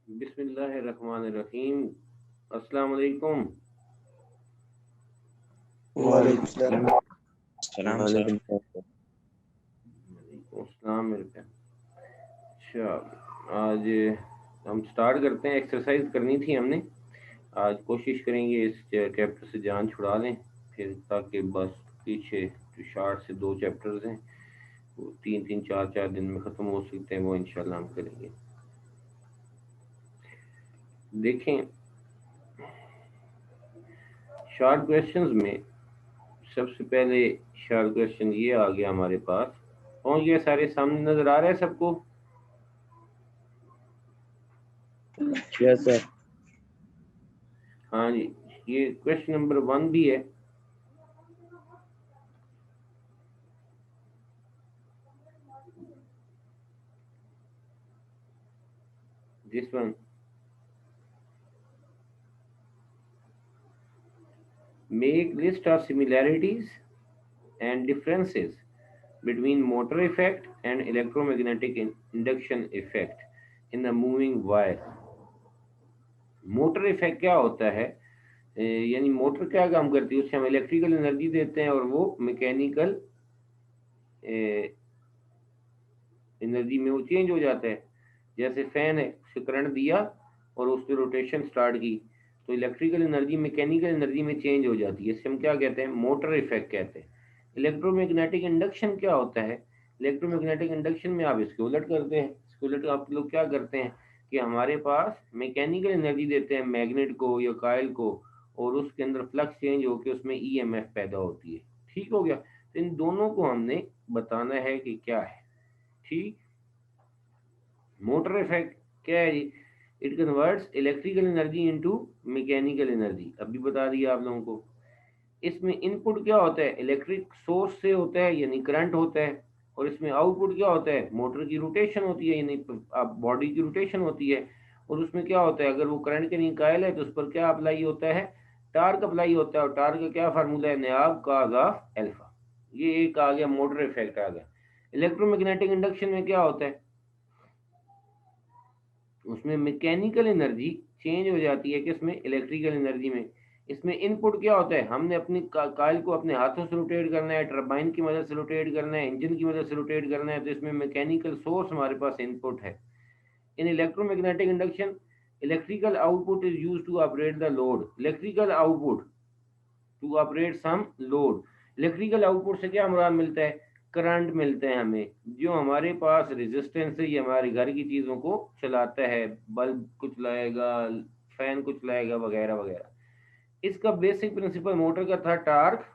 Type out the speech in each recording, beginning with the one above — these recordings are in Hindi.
बिस्मिल्लाहिर्रहमानिर्रहीम। अस्सलाम वालेकुम। वालेकुम सलाम। सलाम सर। वालेकुम अस्सलाम मेरे प्यारे। अच्छा, आज हम स्टार्ट करते हैं। एक्सरसाइज करनी थी हमने। आज कोशिश करेंगे इस चैप्टर से जान छुड़ा लें, फिर ताकि बस पीछे जो शार्ट से 2 चैप्टर्स हैं वो 3-3 4-4 दिन में ख़त्म हो सकते हैं, वो इंशाल्लाह हम करेंगे। देखें, शार्ट क्वेश्चंस में सबसे पहले शार्ट क्वेश्चन ये आ गया हमारे पास। पहुंच गया? सारे सामने नजर आ रहा है सबको? Yes sir. हाँ जी, ये क्वेश्चन नंबर 1 भी है। This one, make list of similarities and differences between motor effect and electromagnetic induction effect in a moving wire। Motor effect क्या होता है? यानी मोटर क्या काम करती है? उससे हम इलेक्ट्रिकल एनर्जी देते हैं और वो मैकेनिकल एनर्जी में वो चेंज हो जाता है। जैसे फैन है, उसे करंट दिया और उससे रोटेशन स्टार्ट की, तो इलेक्ट्रिकल एनर्जी मैकेनिकल एनर्जी में चेंज हो जाती है। इससे हम क्या कहते हैं? मोटर इफेक्ट कहते हैं। इलेक्ट्रोमैग्नेटिक इंडक्शन क्या होता है? इलेक्ट्रोमैग्नेटिक इंडक्शन में आप इसके उलट करते हैं। इसके उलट आप लोग क्या करते हैं कि हमारे पास मैकेनिकल एनर्जी देते हैं मैग्नेट को या कॉइल को, और उसके अंदर फ्लक्स चेंज होकर उसमें ईएमएफ पैदा होती है। ठीक हो गया? तो इन दोनों को हमने बताना है कि क्या है। ठीक, मोटर इफेक्ट क्या है जी? It converts electrical energy into mechanical energy. अभी बता दिया आप लोगों को। इसमें इनपुट क्या होता है? इलेक्ट्रिक सोर्स से होता है, यानी करंट होता है। और इसमें आउटपुट क्या होता है? मोटर की रोटेशन होती है, यानी बॉडी की रोटेशन होती है। और उसमें क्या होता है? अगर वो करंट के निकायल है तो उस पर क्या अप्लाई होता है? टार्क अप्लाई होता है। और टार्क का क्या फार्मूला है? नाब काज ऑफ एल्फा। ये एक आ गया, मोटर इफेक्ट आ गया। इलेक्ट्रोमैग्नेटिक इंडक्शन में क्या होता है? उसमें मैकेनिकल एनर्जी चेंज हो जाती है, किसमें? इलेक्ट्रिकल एनर्जी में। इसमें इनपुट क्या होता है? हमने अपनी कॉइल को अपने हाथों से रोटेट करना है, टरबाइन की मदद से रोटेट करना है, इंजन की मदद से रोटेट करना है, तो इसमें मैकेनिकल सोर्स हमारे पास इनपुट है। In electromagnetic induction, electrical output is used to operate the load. Electrical output to operate some load. Electrical output से क्या मुराद मिलता है? करंट मिलते हैं हमें, जो हमारे पास रेजिस्टेंस है, ये हमारे घर की चीज़ों को चलाता है। बल्ब कुछ लाएगा, फैन कुछ लाएगा, वगैरह वगैरह। इसका बेसिक प्रिंसिपल मोटर का था टार्क।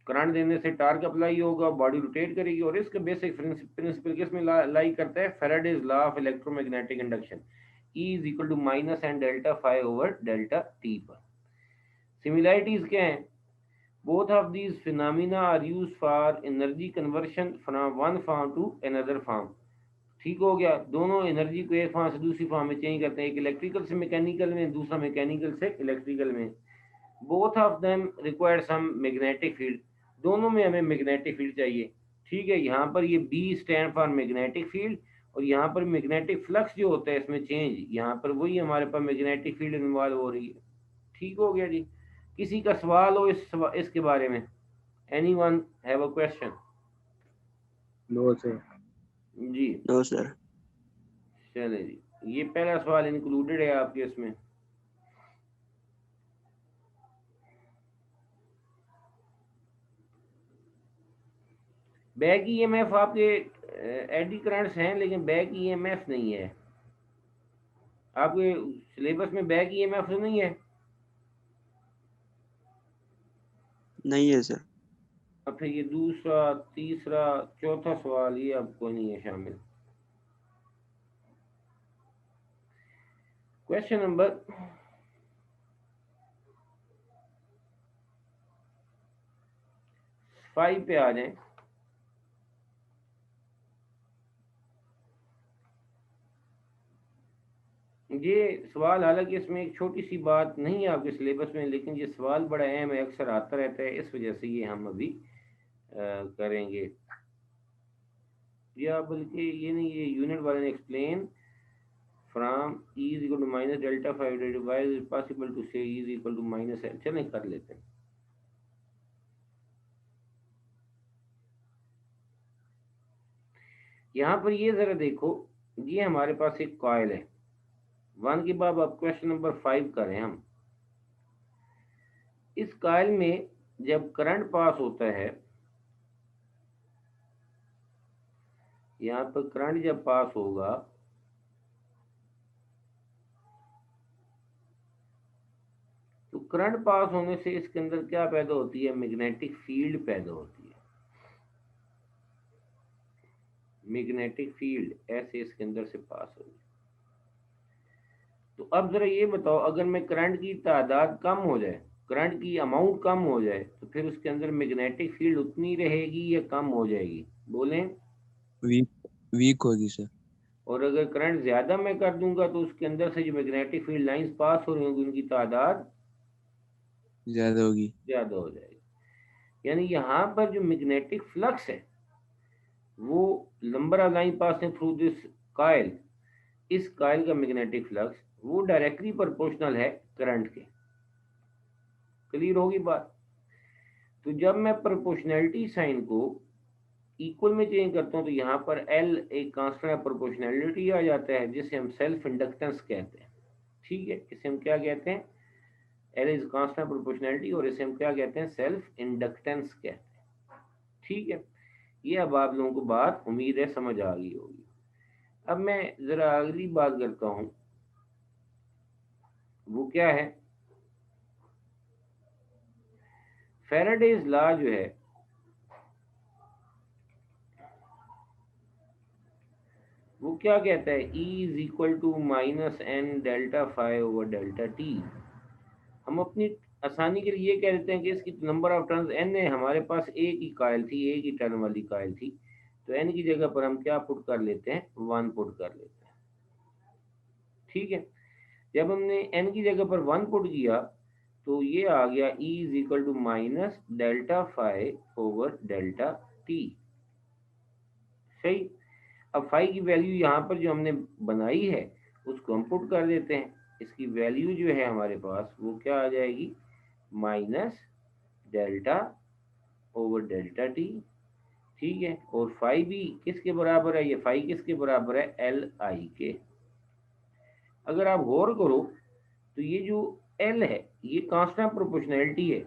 करंट देने से टार्क अप्लाई होगा, बॉडी रोटेट करेगी। और इसका बेसिक प्रिंसिपल किस में लाई करता है? Faraday's law of electromagnetic induction, E is equal to minus N delta phi over delta T पर। सिमिलैरिटीज क्या है? Both of these phenomena are used for energy conversion from one form to another form। ठीक हो गया? दोनों एनर्जी को एक फॉर्म से दूसरी फॉर्म में चेंज करते हैं, एक इलेक्ट्रिकल से मैकेनिकल में, दूसरा मैकेनिकल से इलेक्ट्रिकल में। Both of them require some magnetic field. दोनों में हमें मैग्नेटिक फील्ड चाहिए। ठीक है, यहाँ पर ये B stand for magnetic field, और यहाँ पर मैग्नेटिक फ्लक्स जो होता है इसमें चेंज, यहाँ पर वही हमारे पास मैग्नेटिक फील्ड इन्वॉल्व हो रही है। ठीक हो गया जी? किसी का सवाल हो इसके बारे में? Anyone have a question? No sir. जी नो सर। चले जी, ये पहला सवाल इंक्लूडेड है आपके इसमें। बैक ईएमएफ आपके एडी करंट्स हैं, लेकिन बैक ईएमएफ नहीं है आपके सिलेबस में। बैक ईएमएफ तो नहीं है? नहीं है सर। अब फिर ये दूसरा, तीसरा, चौथा सवाल ये आपको नहीं है शामिल। क्वेश्चन नंबर 5 पे आ जाएं। ये सवाल, हालांकि इसमें एक छोटी सी बात नहीं है आपके सिलेबस में, लेकिन ये सवाल बड़ा अहम है, अक्सर आता रहता है, इस वजह से ये हम अभी करेंगे। या बल्कि ये नहीं, ये यूनिट वाले ने explain from E is equal to minus delta five divided by, is possible to say E is equal to minus L। चलें कर लेते हैं। यहाँ पर ये जरा देखो, ये हमारे पास एक कॉइल है। वन के बाद अब क्वेश्चन नंबर 5 करें हम। इस कॉइल में जब करंट पास होता है, यहाँ पर करंट जब पास होगा तो करंट पास होने से इसके अंदर क्या पैदा होती है, मैग्नेटिक फील्ड पैदा होती है। मैग्नेटिक फील्ड ऐसे इसके अंदर से पास होगी। तो अब जरा ये बताओ, अगर मैं करंट की तादाद कम हो जाए, करंट की अमाउंट कम हो जाए, तो फिर उसके अंदर मैग्नेटिक फील्ड उतनी रहेगी या कम हो जाएगी? बोलें। वीक होगी सर। और अगर करंट ज्यादा मैं कर दूंगा तो उसके अंदर से जो मैग्नेटिक फील्ड लाइंस पास हो रही होंगी उनकी तादाद ज्यादा होगी। ज्यादा हो जाएगी। यानी यहाँ पर जो मैग्नेटिक फ्लक्स है वो number of line passing through this coil, इस कॉइल का मैग्नेटिक फ्लक्स वो डायरेक्टली प्रोपोर्शनल है करंट के। क्लियर होगी बात? तो जब मैं प्रोपोर्शनैलिटी साइन को इक्वल में चेंज करता हूँ तो यहाँ पर L एक कांस्टेंट ऑफ प्रोपोर्शनैलिटी आ जाता है, जिसे हम सेल्फ इंडक्टेंस कहते हैं। ठीक है, इसे हम क्या कहते हैं? L is constant of proportionality, और इसे हम क्या कहते हैं? सेल्फ इंडक्टेंस कहते हैं। ठीक है, ये अब आप लोगों को बात उम्मीद है समझ आ गई होगी। अब मैं जरा अगली बात करता हूँ, वो क्या है? फैराडेज लॉ जो है वो क्या कहता है? E is equal to minus N delta five over delta T. हम अपनी आसानी के लिए ये कह देते हैं कि इसकी नंबर ऑफ टर्न्स n है, हमारे पास एक ही कॉइल थी, एक ही टर्न वाली कॉइल थी, तो n की जगह पर हम क्या पुट कर लेते हैं? 1 पुट कर लेते हैं। ठीक है, जब हमने n की जगह पर 1 पुट किया तो ये आ गया E is equal to minus delta five over delta T. सही। अब फाई की वैल्यू यहाँ पर जो हमने बनाई है उसको हम पुट कर देते हैं। इसकी वैल्यू जो है हमारे पास वो क्या आ जाएगी? Minus delta over delta T. ठीक है, और फाई भी किसके बराबर है? ये फाई किसके बराबर है? एल आई के। अगर आप गौर करो तो ये जो एल है ये कांस्टेंट प्रोपोर्शनैलिटी है,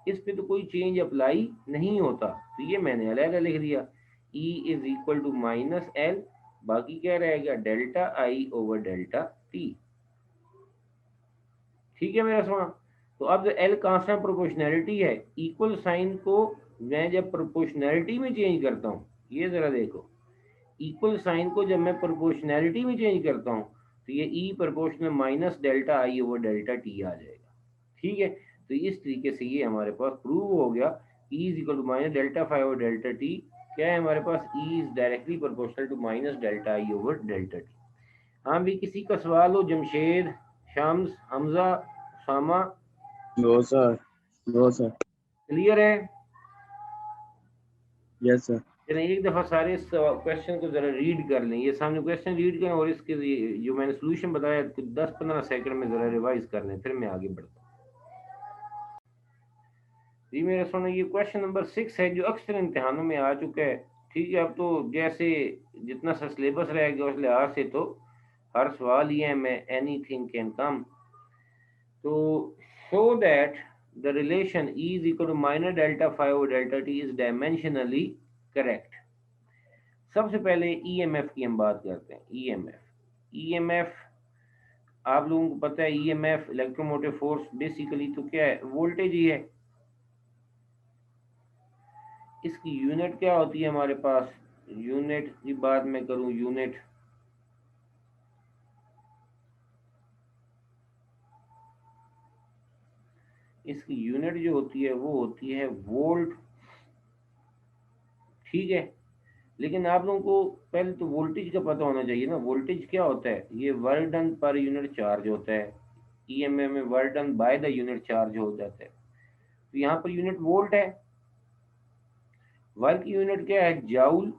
इस पे तो कोई चेंज अप्लाई नहीं होता, तो ये मैंने अलग लिख दिया। E is equal to minus L, बाकी क्या रहेगा? Delta I over delta T. ठीक है मेरा सोना? तो अब एल कांस्टेंट प्रोपोर्शनैलिटी है, इक्वल साइन को मैं जब प्रोपोर्शनैलिटी में चेंज करता हूँ, ये जरा देखो, इक्वल साइन को जब मैं प्रोपोर्शनैलिटी में चेंज करता हूँ तो ये E proportional minus delta I over delta T आ जाएगा। ठीक है, तो इस तरीके से ये हमारे पास प्रूव हो गया। E is equal to minus delta five over delta T क्या है हमारे पास? E is directly proportional to minus delta I over delta T. हाँ भी किसी का सवाल हो? Jamshed, Shams, Hamza, Sama? No sir. No sir. Clear है? Yes sir. चलिए एक दफ़ा सारे इस क्वेश्चन को ज़रा रीड कर लें। ये सामने क्वेश्चन रीड करें और इसके जो मैंने सोल्यूशन बताया 10-15 सेकंड में ज़रा रिवाइज कर लें, फिर मैं आगे बढ़ता हूँ। जी मेरा सोना, ये क्वेश्चन नंबर 6 है जो अक्सर इम्तिहानों में आ चुका है। ठीक है, अब तो जैसे जितना सा सिलेबस रह गया उस लिहाज से तो हर सवाल ये है मैं एनीथिंग कैन कम। तो show that the relation E is equal to minus delta five delta T is dimensionally correct. सबसे पहले ईएमएफ की हम बात करते हैं। ईएमएफ आप लोगों को पता है, ईएमएफ इलेक्ट्रोमोटिव फोर्स बेसिकली तो क्या है? वोल्टेज ही है। इसकी यूनिट क्या होती है हमारे पास? यूनिट की बात मैं करूं, यूनिट इसकी यूनिट जो होती है वो होती है वोल्ट। ठीक है, लेकिन आप लोगों को पहले तो वोल्टेज का पता होना चाहिए ना। वोल्टेज क्या होता है? ये work done per unit charge होता है। ईएमएफ में work done by the unit charge हो जाता है, तो यहाँ पर यूनिट वोल्ट है। वर्क की यूनिट क्या है? जाउल।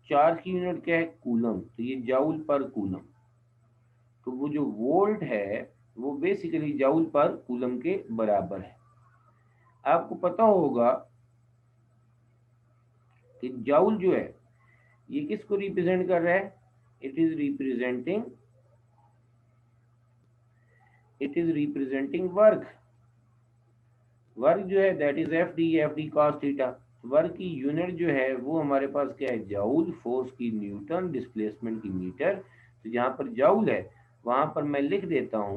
चार्ज की यूनिट क्या है? कूलम। तो ये जाउल पर कूलम। तो वो जो वोल्ट है वो बेसिकली जाउल पर कूलम के बराबर है। आपको पता होगा कि जाउल जो है ये किसको रिप्रेजेंट कर रहा है? It is representing work. Work जो है that is F D cos theta. Work की यूनिट जो है वो हमारे पास क्या है? जाउल। फोर्स की न्यूटन, डिस्प्लेसमेंट की मीटर। तो जहां पर जाउल है वहां पर मैं लिख देता हूं,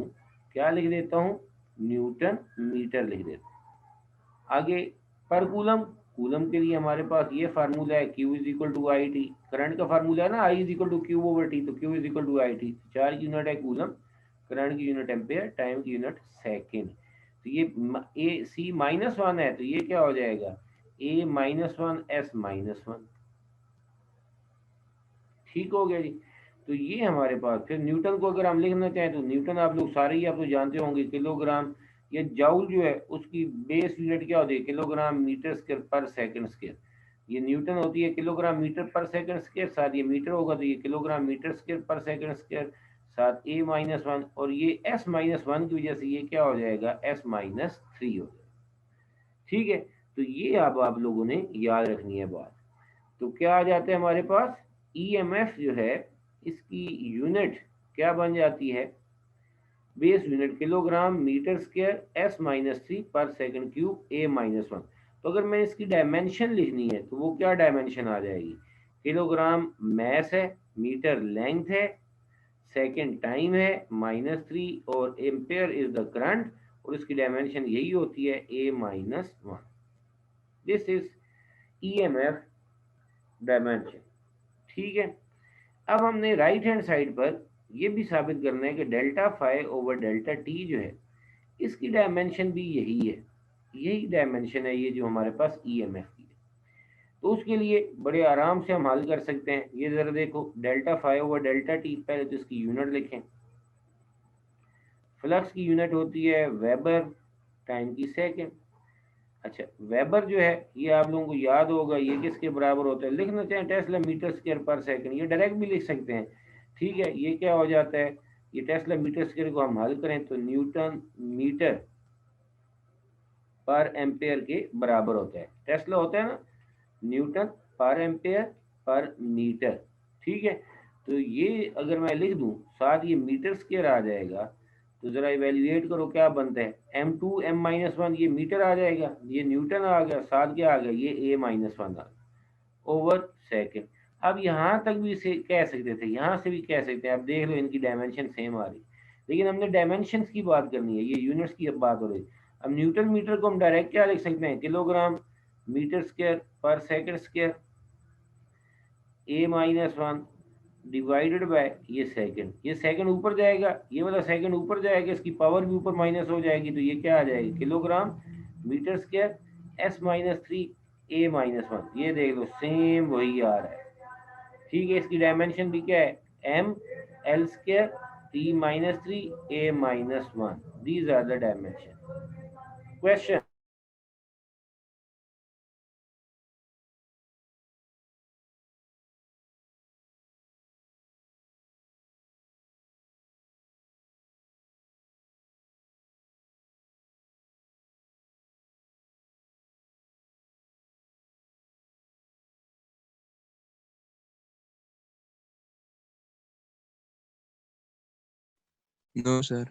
क्या लिख देता हूं? न्यूटन मीटर लिख देता हूं। आगे पर कूलम, कूलम के लिए हमारे पास ये फार्मूला है, Q is equal to I T. Current का फार्मूला है ना, I is equal to Q over T. तो Q is equal to I T. Charge की यूनिट है कूलम, करंट की यूनिट एम्पेयर, टाइम की यूनिट सेकेंड। तो ये ए सी माइनस वन है तो ये क्या हो जाएगा? A minus one S minus one. ठीक हो गया जी। तो ये हमारे पास फिर न्यूटन को अगर हम लिखना चाहें तो न्यूटन आप लोग सारे ही आप लोग जानते होंगे, किलोग्राम। ये जाउल जो है उसकी बेस यूनिट क्या होती है? किलोग्राम मीटर स्क्वायर पर सेकंड स्क्वायर। ये न्यूटन होती है किलोग्राम मीटर पर सेकंड स्क्वायर, साथ ये मीटर होगा तो ये किलोग्राम मीटर स्क्वायर पर सेकंड स्क्वायर, साथ ए माइनस वन, और ये एस माइनस वन की वजह से ये क्या हो जाएगा? एस माइनस थ्री हो जाएगा। ठीक है, तो ये अब आप लोगों ने याद रखनी है बात। तो क्या आ जाता है हमारे पास? ईएमएफ जो है इसकी यूनिट क्या बन जाती है? Base unit kilogram metre square S minus three पर second cube A minus one. तो अगर मैं इसकी डायमेंशन लिखनी है तो वो क्या डायमेंशन आ जाएगी? किलोग्राम मैस है, मीटर लेंथ है, सेकंड टाइम है माइनस थ्री, और एम्पेयर इज द करंट, और इसकी डायमेंशन यही होती है A minus one. This is EMF dimension. ठीक है, अब हमने राइट हैंड साइड पर ये भी साबित करना है कि delta five over delta T जो है इसकी डायमेंशन भी यही है, यही डायमेंशन है ये जो हमारे पास ईएमएफ की है। तो उसके लिए बड़े आराम से हम हल कर सकते हैं। ये जरा देखो, delta five over delta T, पहले तो इसकी यूनिट लिखें। फ्लक्स की यूनिट होती है वेबर, टाइम की सेकेंड। अच्छा, वेबर जो है ये आप लोगों को याद होगा ये किसके बराबर होता है? लिखना चाहें टेस्ला मीटर स्क्वायर पर सेकंड, ये डायरेक्ट भी लिख सकते हैं। ठीक है, ये क्या हो जाता है? ये टेस्ला मीटर स्क्वायर को हम हल करें तो न्यूटन मीटर पर एम्पेयर के बराबर होता है। टेस्ला होता है ना, Newton per ampere per metre. ठीक है, तो ये अगर मैं लिख दूं साथ ये मीटर स्क्वायर आ जाएगा, तो जरा इवेल्युएट करो क्या बनता है? M two M minus one, ये मीटर आ जाएगा, ये न्यूटन आ गया, साथ क्या आ गया? ये ए माइनस वन आ गया ओवर सेकेंड। अब यहाँ तक भी इसे कह सकते थे, यहाँ से भी कह सकते हैं। अब देख लो इनकी डायमेंशन सेम आ रही, लेकिन हमने डायमेंशन की बात करनी है, ये यूनिट्स की अब बात हो रही। अब न्यूटन मीटर को हम डायरेक्ट क्या लिख सकते हैं? किलोग्राम मीटर स्क्वायर पर second square A minus one divided by ये सेकंड। ये सेकंड ऊपर जाएगा, ये वाला सेकंड ऊपर जाएगा, इसकी पावर भी ऊपर माइनस हो जाएगी, तो ये क्या आ जाएगी? Kilogram metre square S minus three A minus one. ये देख लो सेम वही आ रहा है। ठीक है, इसकी डायमेंशन भी क्या है? M L square T minus three A minus one. These are the dimension. Question? No sir.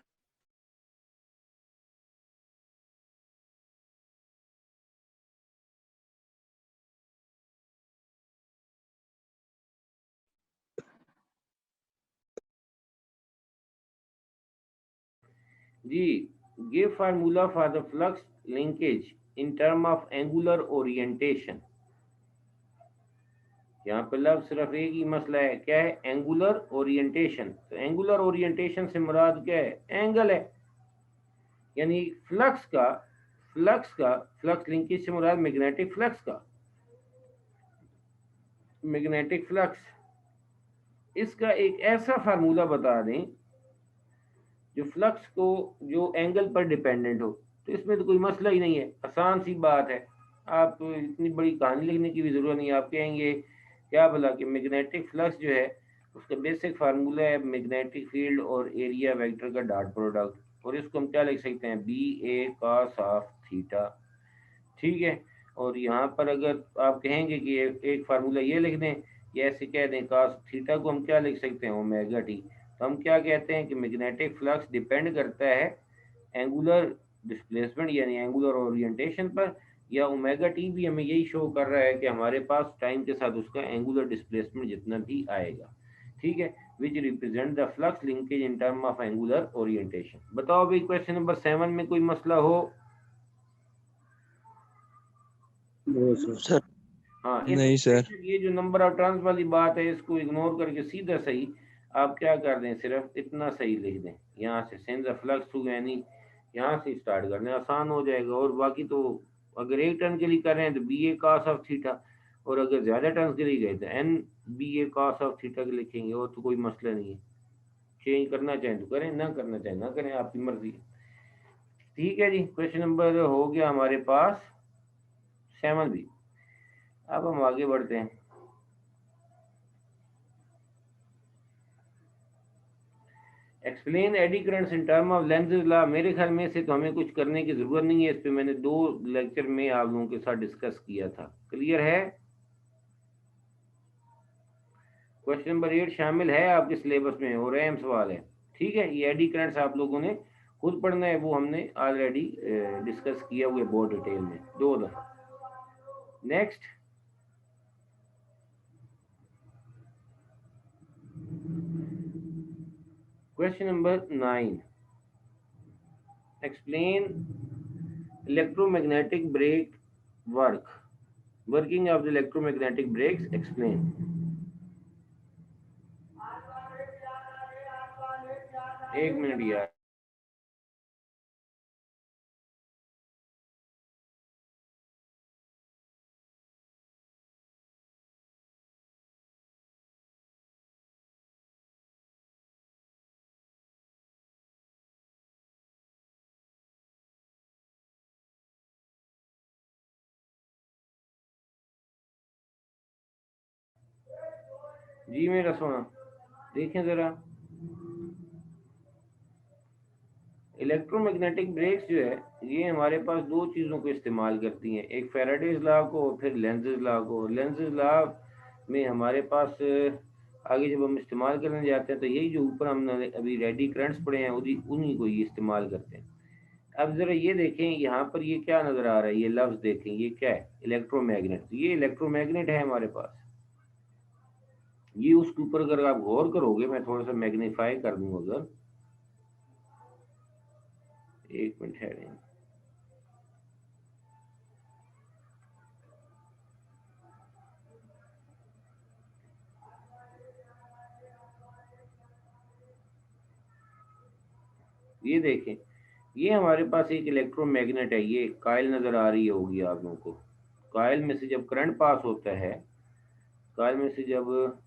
जी, give formula for the flux linkage in term of angular orientation। यहाँ पे लव सिर्फ एक ही मसला है, क्या है? Angular orientation. तो एंगुलर ओरिएंटेशन से मुराद क्या है? एंगल है, यानी फ्लक्स लिंकेज से मुराद मैग्नेटिक फ्लक्स का, मैग्नेटिक फ्लक्स। इसका एक ऐसा फार्मूला बता दें जो फ्लक्स को जो एंगल पर डिपेंडेंट हो, तो इसमें तो कोई मसला ही नहीं है, आसान सी बात है। आप इतनी बड़ी कहानी लिखने की भी जरूरत नहीं। आप कहेंगे क्या बोला कि मैग्नेटिक फ्लक्स जो है उसका बेसिक फार्मूला है मैग्नेटिक फील्ड और एरिया वेक्टर का डॉट प्रोडक्ट, और इसको हम क्या लिख सकते हैं, B A cos of theta. ठीक है, और यहाँ पर अगर आप कहेंगे कि एक फार्मूला ये लिख दें या ऐसे कह दें कॉस थीटा को हम क्या लिख सकते हैं, ओमेगा टी। तो हम क्या कहते हैं कि मैग्नेटिक फ्लक्स डिपेंड करता है एंगुलर डिस्प्लेसमेंट यानी एंगुलर ओरिएंटेशन पर, या ओमेगा टी भी हमें यही शो कर रहा है कि हमारे पास टाइम के साथ उसका एंगुलर डिस्प्लेसमेंट जितना भी आएगा। ठीक है, which represent the flux linkage in term of angular orientation. बताओ भाई क्वेश्चन नंबर 7 में कोई मसला हो? सर हाँ, नहीं सर। ये जो नंबर ऑफ टर्न्स वाली बात है इसको इग्नोर करके सीधा सही आप क्या कर दें, सिर्फ इतना सही लिख दें, यहाँ से सेंस ऑफ फ्लक्स टू यानी यहाँ से स्टार्ट करने आसान हो जाएगा। और बाकी तो अगर एक टर्न के लिए कर रहे हैं तो B A cos of theta, और अगर ज्यादा टर्न के लिए गए तो N B A cos of theta के लिखेंगे, वो तो कोई मसला नहीं है। चेंज करना चाहें तो करें, ना करना चाहें ना करें, आपकी मर्जी है। ठीक है जी, क्वेश्चन नंबर हो गया हमारे पास 7 भी। अब हम आगे बढ़ते हैं। Explain eddy currents in term of Lenz's law. मेरे ख्याल में से तो हमें कुछ करने की जरूरत नहीं है, इस पे मैंने 2 लेक्चर में आप लोगों के साथ डिस्कस किया था। क्लियर है? क्वेश्चन नंबर 8 शामिल है आपके सिलेबस में और अहम सवाल है। ठीक है, ये एडी करंट्स आप लोगों ने खुद पढ़ना है, वो हमने ऑलरेडी डिस्कस किया हुआ बहुत डिटेल में 2 दफा। Next, question number 9, explain electromagnetic brake working of the electromagnetic brakes, explain. एक मिनट यार, जी मेरा सोना देखें जरा। इलेक्ट्रोमैग्नेटिक ब्रेक्स जो है ये हमारे पास 2 चीज़ों को इस्तेमाल करती हैं, एक फैराडेज लॉ को और फिर लेंजेस लॉ को। लेंजेस लॉ में हमारे पास आगे जब हम इस्तेमाल करने जाते हैं तो यही जो ऊपर हमने अभी रेडी करंट्स पढ़े हैं उन्हीं को ये इस्तेमाल करते हैं। अब ज़रा ये देखें यहाँ पर ये क्या नज़र आ रहा है, ये लफ्ज़ देखें, ये क्या है, इलेक्ट्रोमैग्नेट। तो ये इलेक्ट्रोमैग्नेट है हमारे पास, ये उसके ऊपर अगर आप गौर करोगे, मैं थोड़ा सा मैग्नीफाई कर दूँ अगर, एक मिनट है, ये देखें, ये हमारे पास एक इलेक्ट्रोमैग्नेट है, ये कायल नजर आ रही होगी आप लोगों को। कायल में से जब करंट पास होता है, कायल में से जब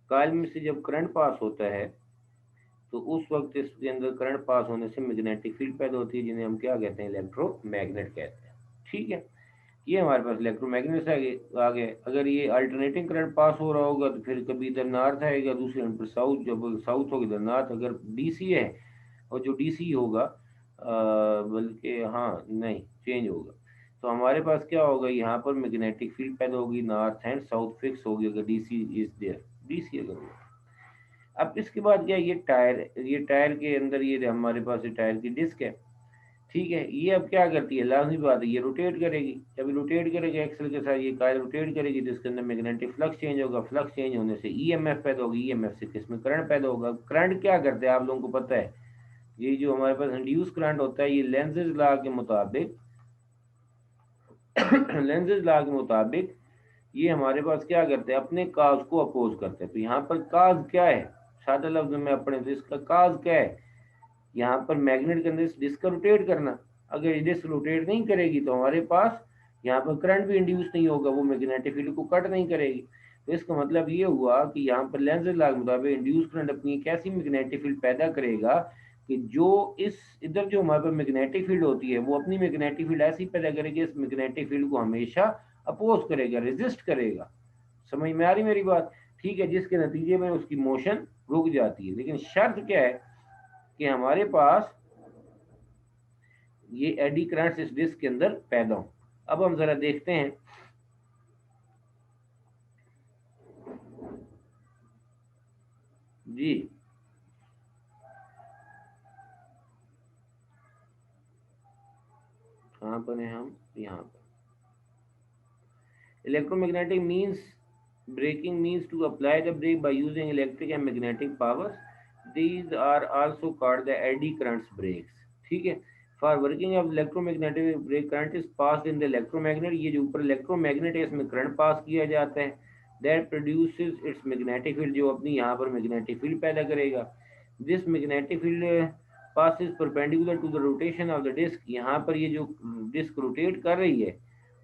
कायल में से जब करंट पास होता है तो उस वक्त इसके अंदर करंट पास होने से मैग्नेटिक फील्ड पैदा होती है, जिन्हें हम क्या कहते हैं, इलेक्ट्रोमैग्नेट कहते हैं। ठीक है, ये हमारे पास इलेक्ट्रोमैग्नेट आ गए। अगर ये अल्टरनेटिंग करंट पास हो रहा होगा तो फिर कभी इधर नॉर्थ आएगा, दूसरे एंड पर साउथ, जब साउथ होगा इधर नॉर्थ। अगर डीसी है और जो डीसी होगा बल्कि हाँ नहीं चेंज होगा, तो हमारे पास क्या होगा, यहाँ पर मैग्नेटिक फील्ड पैदा होगी, नॉर्थ एंड साउथ फिक्स होगी अगर डीसी इज देयर, डीसी अगर होगा। अब इसके बाद क्या, ये टायर के अंदर ये हमारे पास ये टायर की डिस्क है। ठीक है, ये अब क्या करती है, लाजमी बात है ये रोटेट करेगी। जब रोटेट करेगी एक्सल के साथ, ये कायल रोटेट करेगी तो इसके अंदर मैग्नेटिक फ्लक्स चेंज होगा, फ्लक्स चेंज होने से ईएमएफ पैदा होगी, ईएमएफ से किसमें करंट पैदा होगा। करंट क्या करते हैं आप लोगों को पता है, ये जो हमारे पास इंड्यूस करंट होता है, ये लेंजेस लॉ के मुताबिक लेंजेस लॉ के मुताबिक ये हमारे पास क्या करते हैं, अपने काज को अपोज करते हैं। तो यहाँ पर काज क्या है, सादा लफ्ज में अपने तो इसका काज क्या है, यहाँ पर मैग्नेट के अंदर डिस्क का रोटेट करना। अगर ये डिस्क रोटेट नहीं करेगी तो हमारे पास यहाँ पर करंट भी इंड्यूस नहीं होगा, वो मैग्नेटिक फील्ड को कट नहीं करेगी। तो इसका मतलब ये हुआ कि यहाँ पर लेंस लॉ के मुताबिक इंड्यूस करंट अपनी एक ऐसी मैग्नेटिक फील्ड पैदा करेगा कि जो इस इधर जो हमारे पास मैग्नेटिक फील्ड होती है वो अपनी मैग्नेटिक फील्ड ऐसी पैदा करेगी, इस मैग्नेटिक फील्ड को हमेशा अपोज करेगा, रेजिस्ट करेगा। समझ में आ रही मेरी बात? ठीक है, जिसके नतीजे में उसकी मोशन रुक जाती है। लेकिन शर्त क्या है कि हमारे पास ये एडी करंट्स इस डिस्क के अंदर पैदा हो। अब हम जरा देखते हैं जी, कहाँ पर हैं हम? यहाँ पर। Electromagnetic means braking means to apply the brake by using electric and magnetic powers. These are also called the eddy currents brakes. ठीक है। For working of electromagnetic brake current is passed in the electromagnet. ये जो ऊपर electromagnet है इसमें करंट पास किया जाता है। That produces its magnetic field, जो अपनी यहाँ पर magnetic field पैदा करेगा। This magnetic field passes perpendicular to the rotation of the disc. यहाँ पर ये जो डिस्क रोटेट कर रही है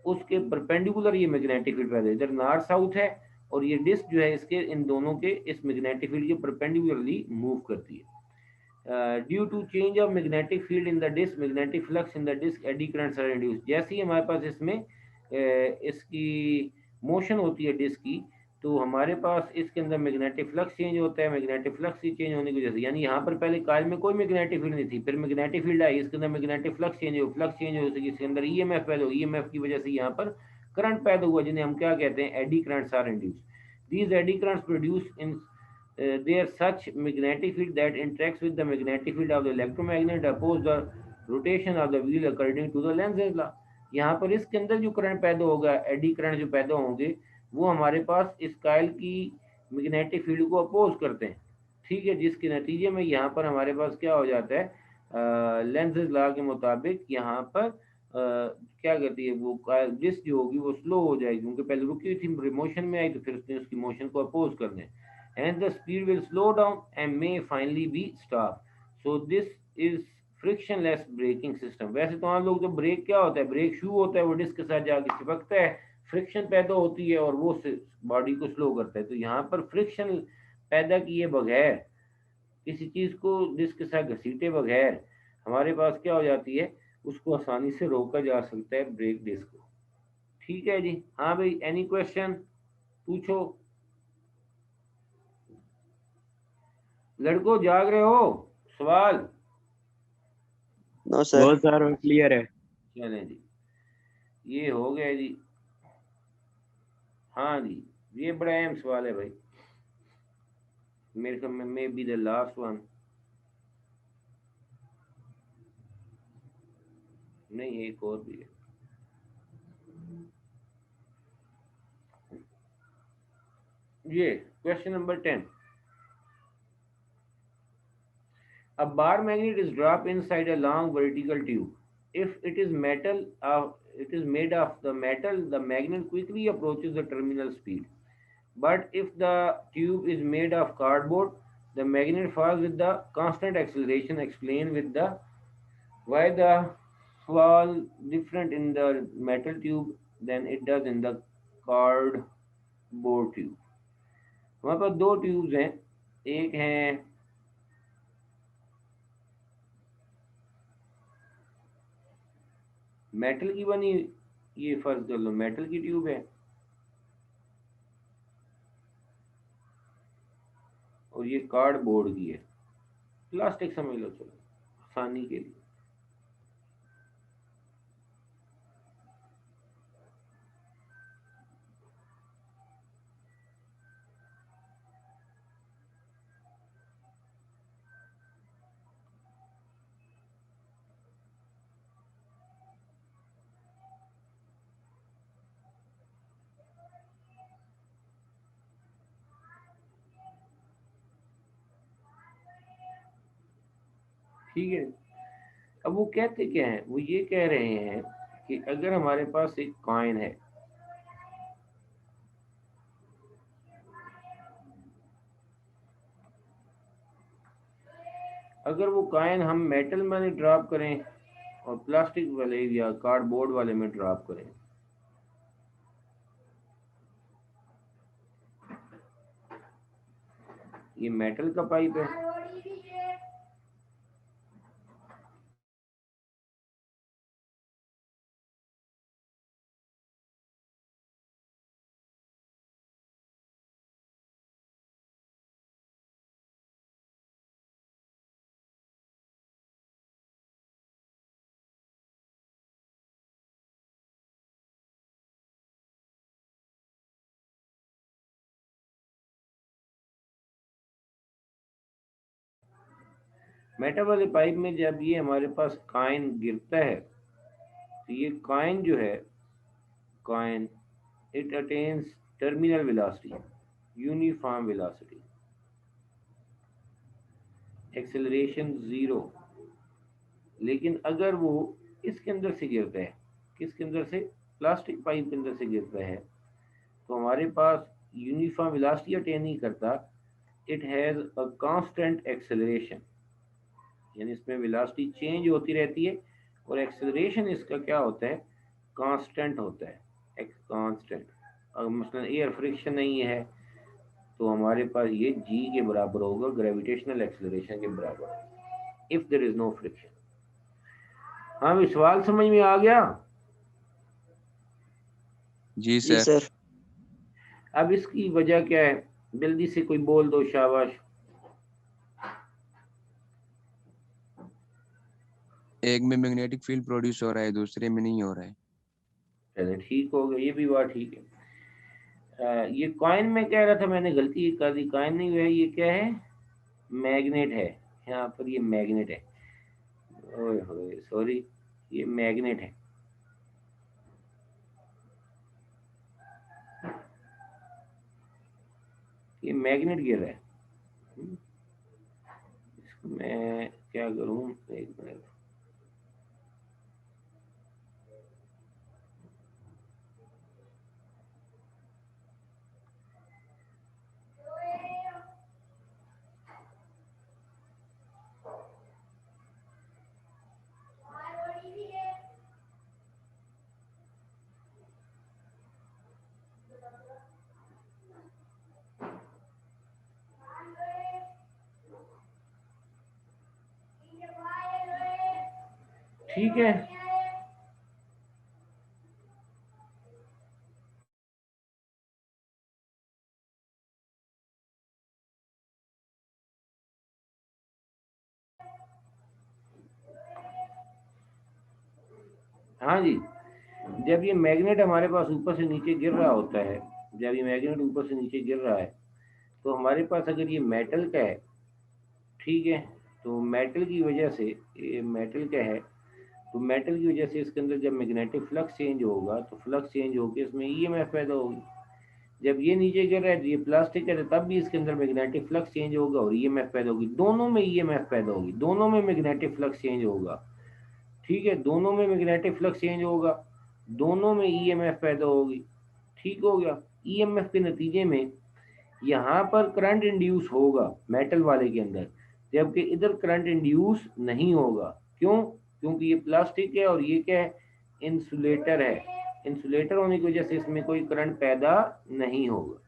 उसके परपेंडिकुलर ये मैग्नेटिक फील्ड पैदा, इधर नॉर्थ साउथ है और ये डिस्क जो है इसके इन दोनों के इस मैग्नेटिक फील्ड के परपेंडिकुलरली मूव करती है। Due to change of magnetic field in the disc, magnetic flux in the disc, eddy currents are induced. जैसे ही हमारे पास इसमें इसकी मोशन होती है डिस्क की, तो हमारे पास इसके अंदर मैग्नेटिक फ्लक्स चेंज होता है। मैग्नेटिक फ्लक्स चेंज होने की वजह से, यानी यहाँ पर पहले कॉइल में कोई मैग्नेटिक फील्ड नहीं थी, फिर मैग्नेटिक फील्ड आई, इसके अंदर मैग्नेटिक फ्लक्स चेंज हो, फ्लक्स चेंज हो इसके अंदर ईएमएफ पैदा हो, ईएमएफ की वजह से यहाँ पर करंट पैदा हुआ, जिन्हें हम क्या कहते हैं? Eddy currents are induced. These eddy currents produce in there such magnetic field that interacts with the magnetic field of the electromagnet oppose the rotation of the wheel according to the Lenz's law। यहाँ पर इसके अंदर जो करंट पैदा होगा, एडी करंट जो पैदा होंगे, वो हमारे पास इस कॉइल की मैग्नेटिक फील्ड को अपोज करते हैं। ठीक है, जिसके नतीजे में यहाँ पर हमारे पास क्या हो जाता है? लेंज़ लॉ के मुताबिक यहाँ पर क्या करती है वो डिस्क जो होगी वो स्लो हो जाएगी, क्योंकि पहले रुकी हुई थी, मोशन में आई, तो फिर उसने उसकी मोशन को अपोज करना है। And the speed will slow down and may finally be stopped. So this is frictionless braking system। वैसे तो हम लोग जो ब्रेक क्या होता है, ब्रेक शू होता है, वो डिस्क के साथ जाके चिपकता है, फ्रिक्शन पैदा होती है और वो बॉडी को स्लो करता है। तो यहाँ पर फ्रिक्शन पैदा किए बगैर, किसी चीज को डिस्क के साथ घसीटे बगैर हमारे पास क्या हो जाती है, उसको आसानी से रोका जा सकता है ब्रेक डिस्क को। ठीक है जी। हाँ भाई, एनी क्वेश्चन पूछो। लड़कों जाग रहे हो? सवाल? No sir. सर क्लियर है। चलें जी, ये हो गया जी। हाँ जी, ये बड़ा अहम सवाल है भाई, मेरे ख्याल में may be the last one. नहीं, एक और भी है। ये question number 10। A bar magnet is dropped inside a long vertical tube. If it is metal, it is made of the metal, the magnet quickly approaches the terminal speed. But if the tube is made of cardboard, the magnet falls with the constant acceleration. Explain with the why the fall different in the metal tube than it does in the cardboard tube। हमारे पास दो ट्यूब्स हैं, एक है मेटल की बनी, ये फर्ज कर लो मेटल की ट्यूब है, और ये कार्डबोर्ड की है, प्लास्टिक समझ लो चलो आसानी के लिए। ठीक है, अब वो कहते क्या है, वो ये कह रहे हैं कि अगर हमारे पास एक कॉइन है, अगर वो कॉइन हम मेटल में ड्रॉप करें और प्लास्टिक वाले या कार्डबोर्ड वाले में ड्रॉप करें, ये मेटल का पाइप है, मेटल वाले पाइप में जब ये हमारे पास कॉइन गिरता है तो ये कॉइन जो है, coin, it attains terminal velocity, uniform velocity, acceleration zero. लेकिन अगर वो इसके अंदर से गिरता है, किसके अंदर से, प्लास्टिक पाइप के अंदर से गिरता है, तो हमारे पास यूनिफॉर्म वेलोसिटी अटेन नहीं करता, it has a constant acceleration, यानी इसमें वेलोसिटी चेंज होती रहती है और एक्सेलरेशन इसका क्या होता है, कांस्टेंट होता है, एक कांस्टेंट। अगर मसलन एयर फ्रिक्शन नहीं है तो हमारे पास ये जी के बराबर होगा, ग्रेविटेशनल एक्सेलरेशन के बराबर, if there is no friction. हाँ भी सवाल समझ में आ गया? जी जी सर। सर। अब इसकी वजह क्या है, जल्दी से कोई बोल दो, शाबाश। एक में मैग्नेटिक फील्ड प्रोड्यूस हो रहा है, दूसरे में नहीं हो रहा है। चले ठीक हो गया, ये भी बात ठीक है। ये कॉइन में कह रहा था, मैंने गलती कर दी, कॉइन नहीं है, ये क्या है, मैग्नेट है। यहाँ पर ये मैग्नेट है, ओए होए सॉरी, ये मैग्नेट है। ये मैग्नेट गिर रहा है। इसको मैं क्या करूं, एक मिनट। ठीक है, हाँ जी। जब ये मैग्नेट हमारे पास ऊपर से नीचे गिर रहा होता है, जब ये मैग्नेट ऊपर से नीचे गिर रहा है, तो हमारे पास अगर ये मेटल का है, ठीक है, तो मेटल की वजह से, ये मेटल का है, तो मेटल की वजह से इसके अंदर जब मैग्नेटिक फ्लक्स चेंज होगा तो फ्लक्स चेंज होकर इसमें ईएमएफ पैदा होगी। जब ये नीचे गिर रहा है तो ये प्लास्टिक है, तब भी इसके अंदर मैग्नेटिक फ्लक्स चेंज होगा और ईएमएफ पैदा होगी, दोनों में ईएमएफ पैदा होगी, दोनों में मैग्नेटिक फ्लक्स चेंज होगा। ठीक है, दोनों में मैग्नेटिक फ्लक्स चेंज होगा, दोनों में ईएमएफ पैदा होगी। ठीक हो गया। ईएमएफ के नतीजे में यहाँ पर करंट इंड्यूस होगा मेटल वाले के अंदर, जबकि इधर करंट इंड्यूस नहीं होगा। क्यों? क्योंकि ये प्लास्टिक है और ये क्या है, इंसुलेटर है। इंसुलेटर होने की वजह से इसमें कोई करंट पैदा नहीं होगा।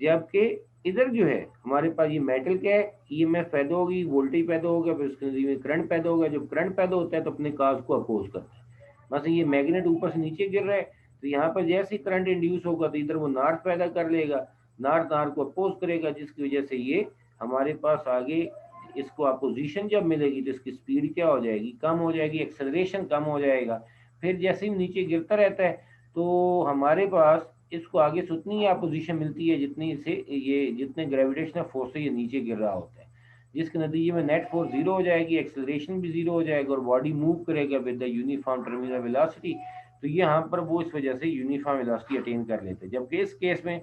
जबकि इधर जो है हमारे पास ये मेटल क्या है, ईएमएफ पैदा होगी, वोल्टेज पैदा होगा, फिर उसके नतीजे में करंट पैदा होगा। जब करंट पैदा होता है तो अपने काज को अपोज करता है। बस ये मैग्नेट ऊपर से नीचे गिर रहा है, तो यहाँ पर जैसे ही करंट इंड्यूस होगा तो इधर वो नॉर्थ पैदा कर लेगा, नॉर्थ नॉर्थ को अपोज करेगा, जिसकी वजह से ये हमारे पास आगे इसको अपोजिशन जब मिलेगी तो इसकी स्पीड क्या हो जाएगी, कम हो जाएगी, एक्सेलरेशन कम हो जाएगा। फिर जैसे ही नीचे गिरता रहता है तो हमारे पास इसको आगे से उतनी ही अपोजिशन मिलती है जितनी से ये, जितने ग्रेविटेशनल फोर्स से ये नीचे गिर रहा होता है, जिसके नतीजे में नेट फोर्स जीरो हो जाएगी, एक्सेलरेशन भी जीरो हो जाएगा और बॉडी मूव करेगा with the uniform terminal velocity. तो यहाँ पर वो इस वजह से यूनिफॉर्म वेलोसिटी अटेन कर लेते हैं। जबकि इस केस में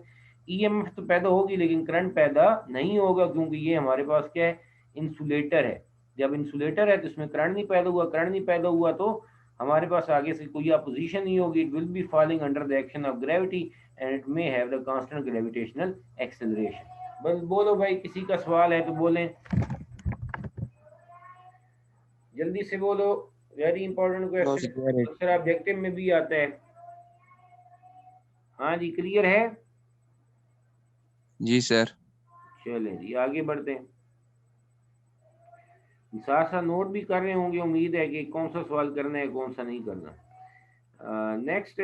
ईएमएफ तो पैदा होगी लेकिन करंट पैदा नहीं होगा, क्योंकि ये हमारे पास क्या है, इंसुलेटर है। जब इंसुलेटर है तो इसमें करंट नहीं पैदा हुआ, करंट नहीं पैदा हुआ तो हमारे पास आगे से कोई अपोजिशन नहीं होगी, it will be falling under the action of gravity and it may have the constant gravitational acceleration. बस बोलो भाई, किसी का सवाल है तो बोलें, जल्दी से बोलो। वेरी इंपॉर्टेंट क्वेश्चन, अक्सर ऑब्जेक्टिव में भी आता है। हाँ जी, क्लियर है? जी सर। चलें जी, आगे बढ़ते हैं। साथ साथ नोट भी कर रहे होंगे, उम्मीद है कि कौन सा सवाल करना है कौन सा नहीं करना। Next,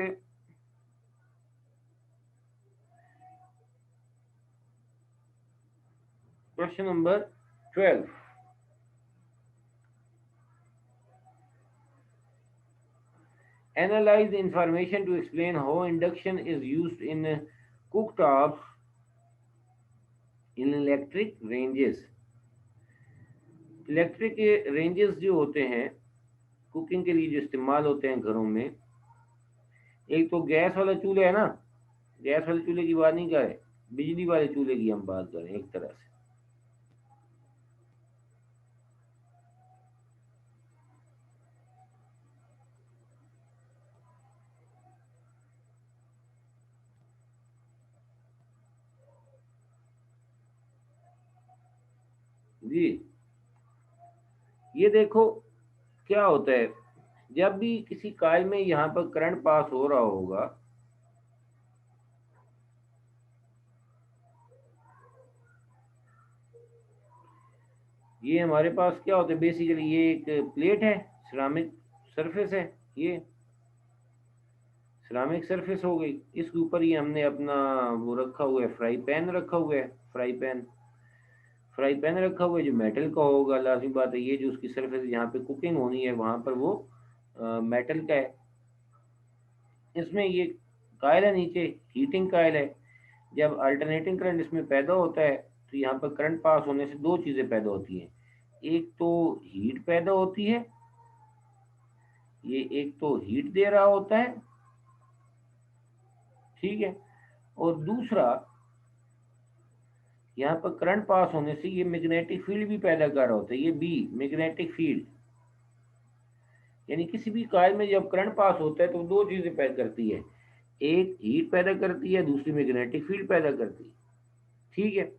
question number 12। Analyze the information to explain how induction is used in cooktops in electric ranges. Electric के रेंजेस जो होते हैं कुकिंग के लिए जो इस्तेमाल होते हैं घरों में, एक तो गैस वाला चूल्हा है ना, गैस वाले चूल्हे की बात नहीं कर रहे, बिजली वाले चूल्हे की हम बात करें एक तरह से। जी, ये देखो क्या होता है, जब भी किसी कॉइल में यहाँ पर करंट पास हो रहा होगा, ये हमारे पास क्या होता है बेसिकली, ये एक प्लेट है, सिरामिक सरफेस है, ये सिरामिक सरफेस हो गई। इसके ऊपर ही हमने अपना वो रखा हुआ है, फ्राई पैन रखा हुआ है, फ्राई पैन रखा हुआ है जो मेटल का होगा, लाजमी बात है। ये जो उसकी सरफेस जहाँ पे कुकिंग होनी है वहाँ पर वो मेटल का है। इसमें ये कायल है नीचे, हीटिंग कायल है। जब अल्टरनेटिंग करंट इसमें पैदा होता है तो यहाँ पर करंट पास होने से दो चीज़ें पैदा होती हैं। एक तो हीट पैदा होती है, ये एक तो हीट दे रहा होता है, ठीक है, और दूसरा यहाँ पर करंट पास होने से ये मैग्नेटिक फील्ड भी पैदा कर रहा होता है, ये बी मैग्नेटिक फील्ड। यानी किसी भी कॉइल में जब करंट पास होता है तो दो चीजें पैदा करती है, एक हीट पैदा करती है, दूसरी मैग्नेटिक फील्ड पैदा करती है, ठीक है।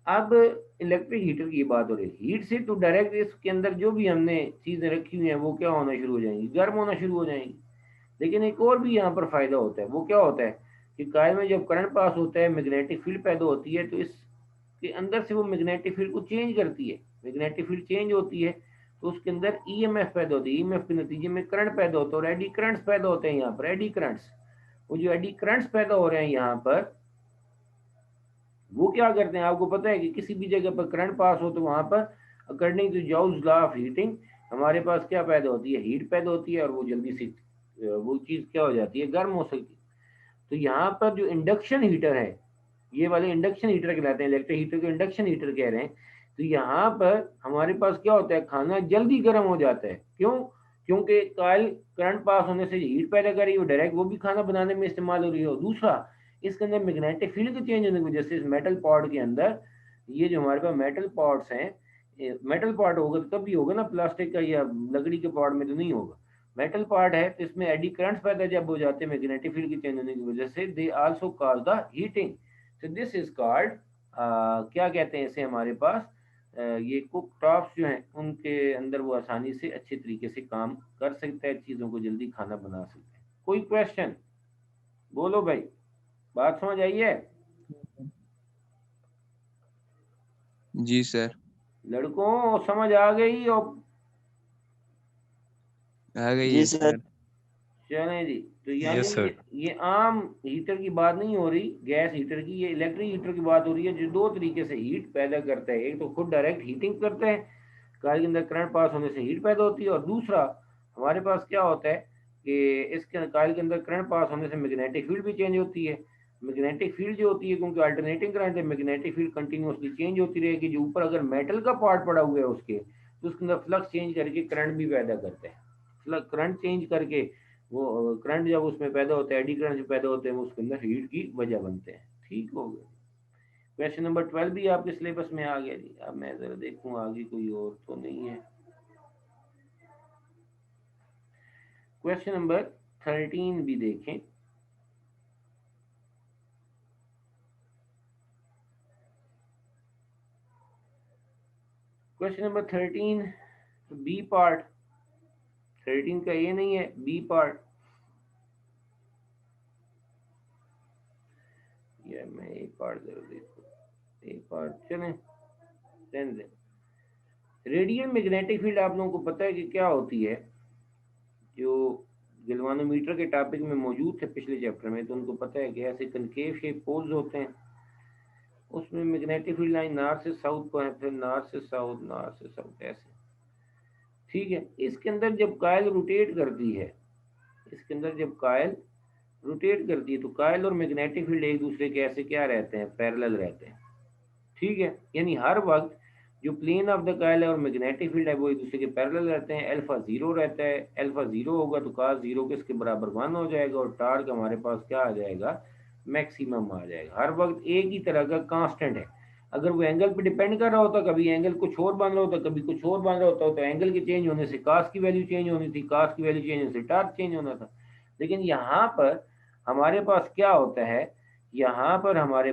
अब इलेक्ट्रिक हीटर की बात हो रही है, हीट से तो डायरेक्ट इसके अंदर जो भी हमने चीजें रखी हुई हैं वो क्या होना शुरू हो जाएंगी, गर्म होना शुरू हो जाएंगी। लेकिन एक और भी यहाँ पर फायदा होता है, वो क्या होता है कि कॉइल में जब करंट पास होता है मैग्नेटिक फील्ड पैदा होती है, तो इसके अंदर से वो मैग्नेटिक फील्ड को चेंज करती है, मैग्नेटिक फील्ड चेंज होती है तो उसके अंदर ईएमएफ पैदा होती है, ईएमएफ के नतीजे में करंट पैदा होता है और एडी करंट्स पैदा होते हैं यहाँ पर, एडी करंट्स। वो जो एडी करंट्स पैदा हो रहे हैं यहाँ पर, वो क्या करते हैं आपको पता है कि किसी भी जगह पर करंट पास हो तो वहां पर according to Joule's law of heating हमारे पास क्या पैदा होती है, हीट पैदा होती है, और वो जल्दी से वो चीज क्या हो जाती है, गर्म हो सकती है। तो यहाँ पर जो इंडक्शन हीटर है, ये वाले इंडक्शन हीटर कहलाते हैं, इलेक्ट्रिक हीटर को इंडक्शन हीटर कह रहे हैं। तो यहाँ पर हमारे पास क्या होता है, खाना जल्दी गर्म हो जाता है। क्यों? क्योंकि कॉइल करंट पास होने से हीट पैदा कर रही है, डायरेक्ट वो भी खाना बनाने में इस्तेमाल हो रही है। और दूसरा, इसके अंदर मैग्नेटिक फील्ड के चेंज होने की वजह से इस मेटल पॉट के अंदर, ये जो हमारे पास मेटल पॉट्स हैं, मेटल पॉट होगा तो तब भी होगा ना, प्लास्टिक का या लकड़ी के पॉट में तो नहीं होगा। मेटल पार्ट है तो इसमें एडी करंट्स पैदा जब हो जाते हैं मैग्नेटिक फील्ड की चेंज होने की वजह से, they also cause the heating. So this is called, क्या कहते हैं इसे हमारे पास, ये कुक टॉप्स जो हैं उनके अंदर वो आसानी से अच्छे तरीके से काम कर सकता है, चीज़ों को जल्दी खाना बना सकता है। कोई क्वेश्चन बोलो भाई, बात समझ आई है? जी सर। लड़कों समझ आ गई? और आ गई जी है सर। सर। चलें जी। तो यानी यस सर। ये आम हीटर की बात नहीं हो रही, गैस हीटर की, ये इलेक्ट्रिक हीटर की बात हो रही है जो दो तरीके से हीट पैदा करता है। एक तो खुद डायरेक्ट हीटिंग करता है, कार के अंदर करंट पास होने से हीट पैदा होती है, और दूसरा हमारे पास क्या होता है कि इसके कॉइल के अंदर करंट पास होने से मैग्नेटिक फील्ड भी चेंज होती है। मैग्नेटिक फील्ड जो होती है, क्योंकि अल्टरनेटिंग करंट है, मैग्नेटिक फील्ड कंटिन्यूसली चेंज होती रहेगी। जो ऊपर अगर मेटल का पार्ट पड़ा हुआ है उसके, तो उसके अंदर फ्लक्स चेंज करके करंट भी पैदा करते हैं। करंट चेंज करके वो करंट जब उसमें पैदा होता है, एडी करंट जो पैदा होते हैं वो उसके अंदर हीट की वजह बनते हैं। ठीक हो गया। क्वेश्चन नंबर 12 भी आपके सिलेबस में आ गया जी। अब मैं जरा देखूं आगे कोई और तो नहीं है। क्वेश्चन नंबर 13 भी देखें। क्वेश्चन नंबर 13 बी पार्ट, 13 का ये नहीं है, बी पार्ट। यार मैं ए पार्ट जरा देखो, ए पार्ट चलें, रेडियल मैग्नेटिक फील्ड आप लोगों को पता है कि क्या होती है, जो गैल्वानोमीटर के टॉपिक में मौजूद थे पिछले चैप्टर में, तो उनको पता है कि ऐसे कनकेव शेप पोल्स होते हैं, उसमें मैग्नेटिक फील्ड लाइन नॉर्थ से साउथ को है, फिर नॉर्थ से साउथ, नॉर्थ से साउथ ऐसे, ठीक है। इसके अंदर जब कॉइल रोटेट करती है, इसके अंदर जब कॉइल रोटेट करती है तो कॉइल और मैग्नेटिक फील्ड एक दूसरे के ऐसे क्या रहते हैं, पैरेलल रहते हैं, ठीक है। यानी हर वक्त जो प्लेन ऑफ द कॉइल और मैग्नेटिक फील्ड है वो एक दूसरे के पैरेलल रहते हैं। अल्फा 0 रहता है, अल्फा 0 होगा तो cos 0 किसके बराबर 1 हो जाएगा और टार्क हमारे पास क्या आ जाएगा, मैक्सिमम आ जाएगा। हर वक्त एक ही तरह का कांस्टेंट है। अगर वो एंगल पे डिपेंड कर रहा होता, कभी एंगल कुछ और बन रहा होता, कभी कुछ और बन रहा होता, तो एंगल के चेंज होने से cos की वैल्यू चेंज होनी थी, cos की वैल्यू चेंज होने से टार्क चेंज होना था। लेकिन यहाँ पर हमारे पास क्या होता है, यहाँ पर हमारे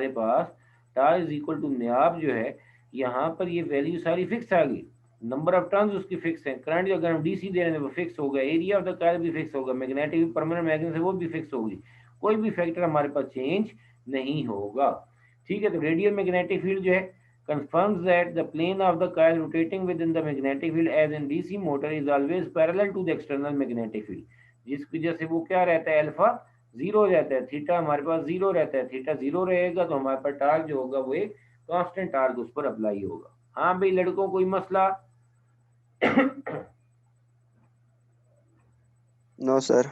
पास टार इज इक्वल टू न्याब जो है, यहाँ पर ये वैल्यू सारी फिक्स आ गई, नंबर ऑफ टर्न्स उसकी फिक्स है, करंट जो अगर हम डीसी दे रहे हैं वो फिक्स होगा, एरिया ऑफ द कॉइल भी फिक्स होगा, मैग्नेटिक परमानेंट मैग्नेट है वो भी फिक्स होगी, कोई भी फैक्टर हमारे पास चेंज नहीं होगा। ठीक है, तो रेडियल मैग्नेटिक फील्ड जो है confirms that the plane of the coil rotating within the magnetic field as in DC motor is always parallel to the external magnetic field, जिसकी वजह से वो क्या रहता है, अल्फा 0 रहता है, थीटा हमारे पास 0 रहता है, थीटा 0 रहेगा तो हमारे पास टार्क जो होगा वो एक कांस्टेंट टार्क उस पर अप्लाई होगा। हाँ भाई लड़कों, कोई मसला? No sir.